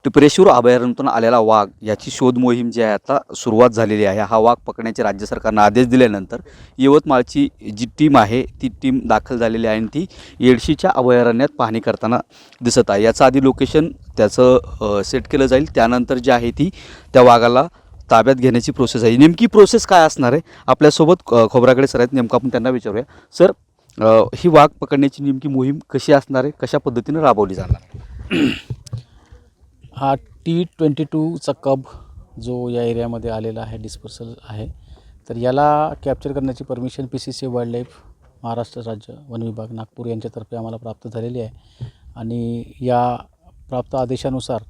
टिपेश्वर अभयारण्यातून आलेला वाघ याची शोध मोहीम जी आहे आता सुरुवात झालेली आहे. हा वाघ पकडण्याचे राज्य सरकारनं आदेश दिल्यानंतर यवतमाळची जी टीम आहे ती टीम दाखल झालेली आहे आणि ती येडशीच्या अभयारण्यात पाहणी करताना दिसत आहे. याचं आधी लोकेशन त्याचं सेट केलं जाईल, त्यानंतर जी आहे ती त्या वाघाला ताब्यात घेण्याची प्रोसेस आहे. नेमकी प्रोसेस काय असणार आहे, आपल्यासोबत खोबरागडे सर आहेत, नेमकं आपण त्यांना विचारूया. सर, ही वाघ पकडण्याची नेमकी मोहीम कशी असणार आहे, कशा पद्धतीने राबवली जाणार आहे? हा T-22चा कब जो या एरियामध्ये आलेला आहे, डिस्पर्सल आहे, तर याला कॅप्चर करण्याची परमिशन PCC वाईल्डलाईफ महाराष्ट्र राज्य वन विभाग नागपूर यांच्यातर्फे आम्हाला प्राप्त झालेली आहे. आणि या प्राप्त आदेशानुसार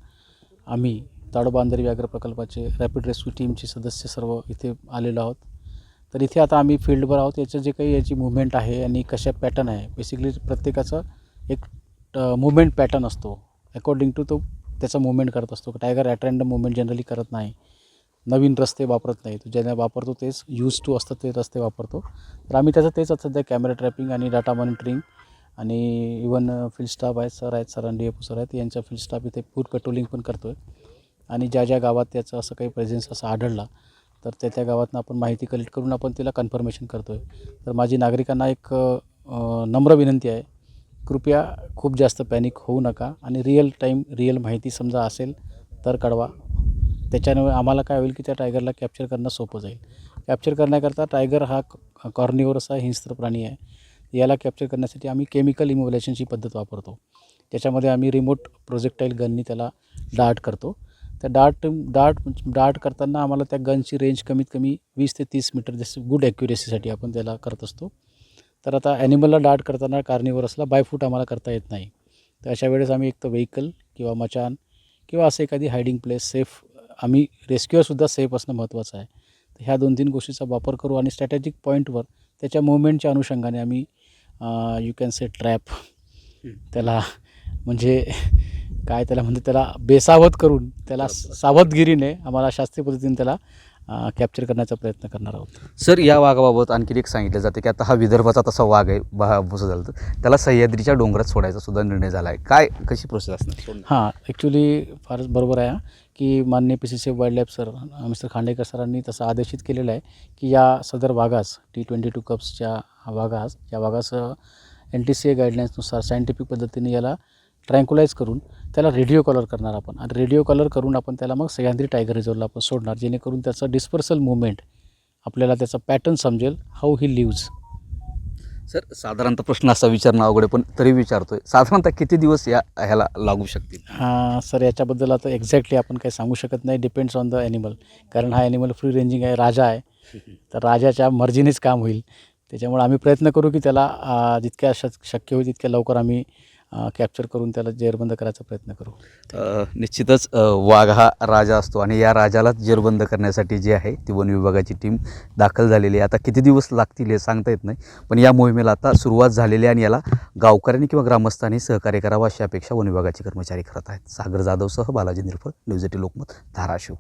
आम्ही ताडोबांदरी व्याघ्र प्रकल्पाचे रॅपिड रेस्क्यू टीमचे सदस्य सर्व इथे आलेलो आहोत. तर इथे आता आम्ही फील्डवर आहोत. याचं जे काही याची मुवमेंट आहे आणि कशा पॅटर्न आहे, बेसिकली प्रत्येकाचा एक मुवमेंट पॅटर्न असतो. अकॉर्डिंग टू तो त्याचा मुवमेंट करत असतो. Tiger at random movement generally करत नाही, नवीन रस्ते वापरत नाही. तो ज्याने वापरतो तेच यूज टू असतात ते रस्ते वापरतो. तर आम्ही त्याचं तेच आता सध्या कॅमेरा ट्रॅपिंग आणि डाटा मॉनिटरिंग आणि इवन फील्ड स्टाफ आहेत, सर आहेत, सर आणि DFO सर आहेत, यांचा फील्ड स्टाफ इथे फूड पेट्रोलिंग पण करतो आहे. आणि ज्या ज्या गावात त्याचं असं काही प्रेझेन्स असा आढळला तर त्या गावातनं आपण माहिती कलेक्ट करून आपण तिला कन्फर्मेशन करतो आहे. तर माझी नागरिकांना एक नम्र विनंती आहे, कृपया खूप जास्त पॅनिक होऊ नका आणि रिअल माहिती समजा असेल तर कळवा. त्याच्यामुळे आम्हाला काय होईल की त्या टायगरला कॅप्चर करणं सोपं जाईल. कॅप्चर करण्याकरता टायगर हा कॉर्निव्हरस हा हिंस्त्र प्राणी आहे. याला कॅप्चर करण्यासाठी आम्ही केमिकल इमोबिलायझेशनची पद्धत वापरतो. त्याच्यामध्ये आम्ही रिमोट प्रोजेक्टाईल गननी त्याला डार्ट करतो. त्या डार्ट करताना आम्हाला त्या गनची रेंज कमीत कमी 20 ते 30 मीटर, जसं गुड ॲक्युरेसीसाठी आपण त्याला करत असतो. तर आता ॲनिमलला डार्ट करताना कार्निव्हरसला बाय फूट आम्हाला करता येत नाही. तर अशा वेळेस आम्ही एक तर व्हेकल किंवा मचान किंवा असं एखादी हायडिंग प्लेस सेफ, आम्ही रेस्क्युअरसुद्धा सेफ असणं महत्त्वाचं आहे. तर ह्या 2-3 गोष्टीचा वापर करू आणि स्ट्रॅटेजिक पॉईंटवर त्याच्या मुवमेंटच्या अनुषंगाने आम्ही यू कॅन से ट्रॅप त्याला, म्हणजे काय त्याला म्हणते, त्याला बेसावध करून त्याला सावधगिरीने आम्हाला शास्त्रीय पद्धतीने त्याला कॅप्चर करण्याचा प्रयत्न करणार आहोत. सर, या वाघाबाबत आणखी एक सांगितलं जाते की आता हा विदर्भाचा तसा वाघ आहे, असं झालं तर त्याला सह्याद्रीच्या डोंगरात सोडायचा सुद्धा निर्णय झाला आहे. काय कशी प्रोसेस असणार? हां, ॲक्च्युली फारच बरोबर आहे की माननीय PCC wildlife sir mister Khandekar सरांनी तसं आदेशित केलेलं आहे की या सदर वाघास T-22 कप्सच्या या वाघास NTCA गाईडलाईन्सनुसार सायंटिफिक पद्धतीने याला ट्रँक्युलाइज करून त्याला रेडिओ कॉलर करणार आपण. आणि रेडिओ कॉलर करून आपण त्याला मग सह्याद्री टायगर रिझर्वला आपण सोडणार, जेणेकरून त्याचं डिस्पर्सल मुवमेंट आपल्याला त्याचा पॅटर्न समजेल, हाऊ ही लिव्ज. सर, साधारणतः प्रश्न असा विचारणं अवघड आहे, पण तरी विचारतोय, साधारणतः किती दिवस ह्याला लागू शकतील? सर, याच्याबद्दल आता एक्झॅक्टली आपण काही सांगू शकत नाही. डिपेंड्स ऑन द ॲनिमल, कारण हा ॲनिमल फ्री रेंजिंग आहे, राजा आहे. तर राजाच्या मर्जीनेच काम होईल. त्याच्यामुळे आम्ही प्रयत्न करू की त्याला जितक्या शक्य होईल तितक्या लवकर आम्ही कॅप्चर करून त्याला जेरबंद करायचा प्रयत्न करू. निश्चितच वाघ हा राजा असतो आणि या राजालाच जेरबंद करण्यासाठी जी आहे ती वन विभागाची टीम दाखल झालेली आहे. आता किती दिवस लागतील हे सांगता येत नाही, पण या मोहिमेला आता सुरुवात झालेली आहे आणि याला गावकऱ्यांनी किंवा ग्रामस्थांनी सहकार्य करावं अशी अपेक्षा वन विभागाचे कर्मचारी करत आहेत. सागर जाधवसह बालाजी निरफळ, न्यूज 18 लोकमत, धाराशिव.